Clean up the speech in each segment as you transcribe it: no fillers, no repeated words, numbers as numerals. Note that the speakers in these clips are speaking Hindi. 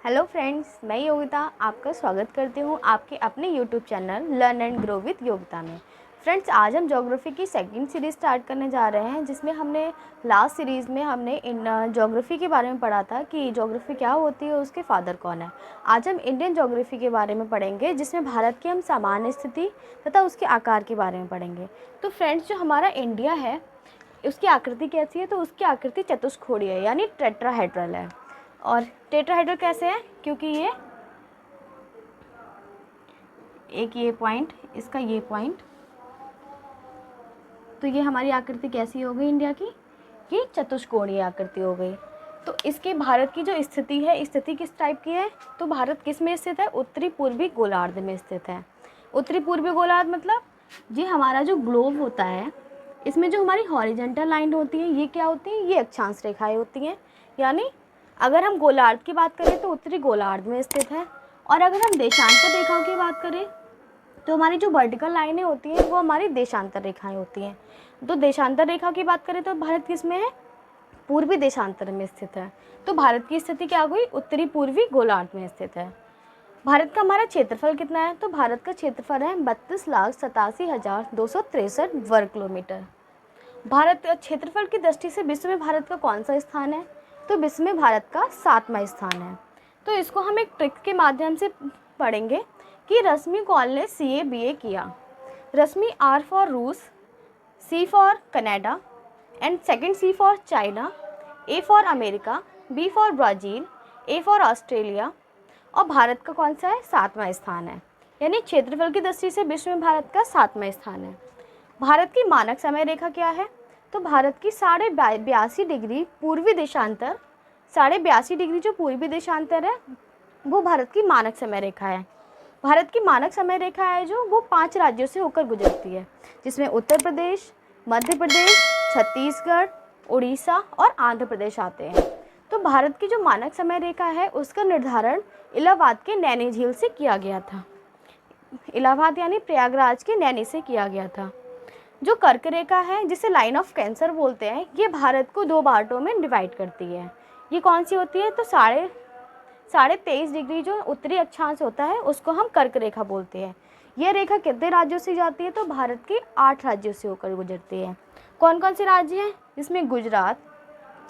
हेलो फ्रेंड्स, मैं योगिता आपका स्वागत करती हूँ आपके अपने YouTube channel learn and grow with Yogita में। फ्रेंड्स, आज हम ज्योग्राफी की सेकंड सीरीज़ स्टार्ट करने जा रहे हैं, जिसमें हमने लास्ट सीरीज़ में हमने ज्योग्राफी के बारे में पढ़ा था कि ज्योग्राफी क्या होती है, उसके फादर कौन है। आज हम इंडियन ज्योग्राफी के बारे में पढ़ेंगे, जिसमें भारत की हम सामान्य स्थिति तथा उसके आकार के बारे में पढ़ेंगे। तो फ्रेंड्स, जो हमारा इंडिया है उसकी आकृति कैसी है, तो उसकी आकृति चतुष्कोणीय है, यानी टेट्राहेड्रल है। और टेट्राहेड्रल कैसे है, क्योंकि ये एक ये पॉइंट, इसका ये पॉइंट, तो ये हमारी आकृति कैसी हो गई इंडिया की, कि चतुष्कोणीय आकृति हो गई। तो इसके भारत की जो स्थिति है, स्थिति किस टाइप की है, तो भारत किस में स्थित है, उत्तरी पूर्वी गोलार्ध में स्थित है। उत्तरी पूर्वी गोलार्ध मतलब ये हमारा जो ग्लोब होता है, इसमें जो हमारी हॉरिजॉन्टल लाइन होती है, ये क्या होती है, ये अक्षांश रेखाएं होती हैं। यानी अगर हम गोलार्ध की बात करें तो उत्तरी गोलार्ध में स्थित है। और अगर हम देशांतर रेखाओं की बात करें तो हमारी जो वर्टिकल लाइनें होती हैं वो हमारी देशांतर रेखाएं होती हैं। तो देशांतर रेखा की बात करें तो भारत किस में है, पूर्वी देशांतर में स्थित है। तो भारत की स्थिति क्या हुई, उत्तरी पूर्वी गोलार्ध में स्थित है। भारत का हमारा क्षेत्रफल कितना है, तो भारत का क्षेत्रफल है 32,87,263 वर्ग किलोमीटर। भारत क्षेत्रफल की दृष्टि से विश्व में भारत का कौन सा स्थान है, तो विश्व में भारत का 7वां स्थान है। तो इसको हम एक ट्रिक के माध्यम से पढ़ेंगे कि रश्मि कौल ने CA BA किया। रश्मि R फॉर रूस, C for Canada and second C for China, A for America, B for Brazil, A for Australia. और भारत का कौन सा है, 7वां स्थान है। यानी क्षेत्रफल की दृष्टि से विश्व में भारत का 7वां स्थान है। भारत की मानक समय रेखा क्या है, तो भारत की 82.5 डिग्री पूर्वी देशांतर, 82.5 डिग्री जो पूर्वी देशांतर है वो भारत की मानक समय रेखा है। भारत की मानक समय रेखा है जो वो 5 राज्यों से होकर गुजरती है, जिसमें उत्तर प्रदेश, मध्य प्रदेश, छत्तीसगढ़, उड़ीसा और आंध्र प्रदेश आते हैं। तो भारत की जो मानक समय रेखा है उसका निर्धारण इलाहाबाद के नैनी झील से किया गया था। इलाहाबाद यानी प्रयागराज के नैनी से किया गया था। जो कर्क रेखा है, जिसे लाइन ऑफ कैंसर बोलते हैं, ये भारत को 2 पार्टों में डिवाइड करती है। ये कौन सी होती है, तो 23.5 डिग्री जो उत्तरी अक्षांश होता है उसको हम कर्क रेखा बोलते हैं। यह रेखा कितने राज्यों से जाती है, तो भारत के 8 राज्यों से होकर गुजरती है। कौन कौन से राज्य हैं, इसमें गुजरात,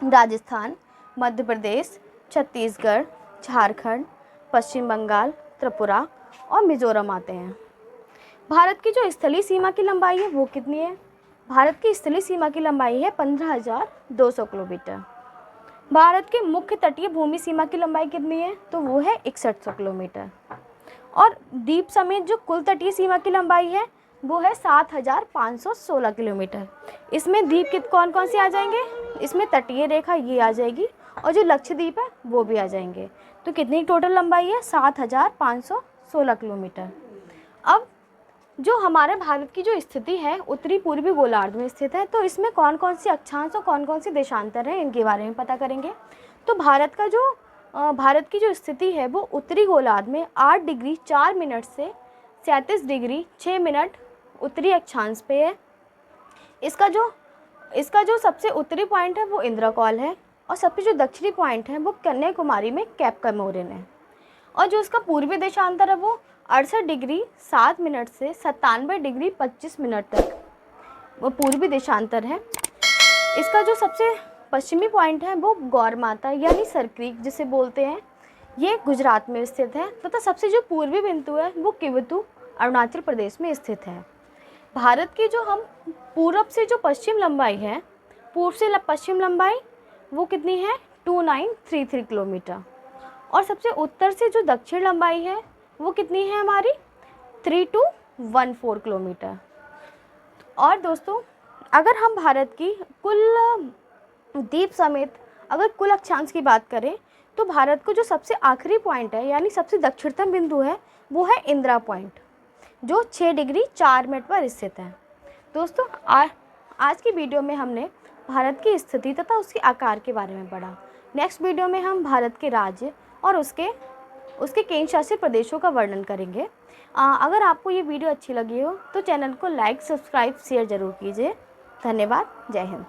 राजस्थान, मध्य प्रदेश, छत्तीसगढ़, झारखंड, पश्चिम बंगाल, त्रिपुरा और मिजोरम आते हैं। भारत की जो स्थलीय सीमा की लंबाई है वो कितनी है, भारत की स्थलीय सीमा की लंबाई है 15,200 किलोमीटर। भारत के मुख्य तटीय भूमि सीमा की लंबाई कितनी है, तो वो है 6100 किलोमीटर। और द्वीप समेत जो कुल तटीय सीमा की लंबाई है वो है 7,516 किलोमीटर। इसमें द्वीप कौन कौन से आ जाएंगे, इसमें तटीय रेखा ये आ जाएगी और जो लक्षद्वीप है वो भी आ जाएंगे। तो कितनी टोटल लंबाई है, 7,516 किलोमीटर। अब जो हमारे भारत की जो स्थिति है उत्तरी पूर्वी गोलार्ध में स्थित है, तो इसमें कौन कौन सी अक्षांश और कौन कौन सी देशांतर हैं इनके बारे में पता करेंगे। तो भारत की जो स्थिति है वो उत्तरी गोलार्ध में 8 डिग्री 4 मिनट से 37 डिग्री 6 मिनट उत्तरी अक्षांश पे है। इसका जो सबसे उत्तरी पॉइंट है वो इंद्रकौल है और सबसे जो दक्षिणी पॉइंट है वो कन्याकुमारी में कैप कमोरिन है। और जो इसका पूर्वी देशांतर है वो 68 डिग्री 7 मिनट से 97 डिग्री 25 मिनट तक वो पूर्वी देशांतर है। इसका जो सबसे पश्चिमी पॉइंट है वो गौरमाता यानी सरक्रीक जिसे बोलते हैं, ये गुजरात में स्थित है। तथा सबसे जो पूर्वी बिंदु है वो किवतु अरुणाचल प्रदेश में स्थित है। भारत की जो हम पूर्व से जो पश्चिम लंबाई है, पूर्व से पश्चिम लंबाई वो कितनी है, 2933 किलोमीटर। और सबसे उत्तर से जो दक्षिण लंबाई है वो कितनी है हमारी, 3214 किलोमीटर। और दोस्तों, अगर हम भारत की कुल द्वीप समेत अगर कुल अक्षांश की बात करें तो भारत को जो सबसे आखिरी पॉइंट है यानी सबसे दक्षिणतम बिंदु है वो है इंदिरा पॉइंट, जो 6 डिग्री 4 मिनट पर स्थित है। दोस्तों, आज की वीडियो में हमने भारत की स्थिति तथा उसके आकार के बारे में पढ़ा। नेक्स्ट वीडियो में हम भारत के राज्य और उसके केंद्र शासित प्रदेशों का वर्णन करेंगे। अगर आपको ये वीडियो अच्छी लगी हो तो चैनल को लाइक, सब्सक्राइब, शेयर ज़रूर कीजिए। धन्यवाद। जय हिंद।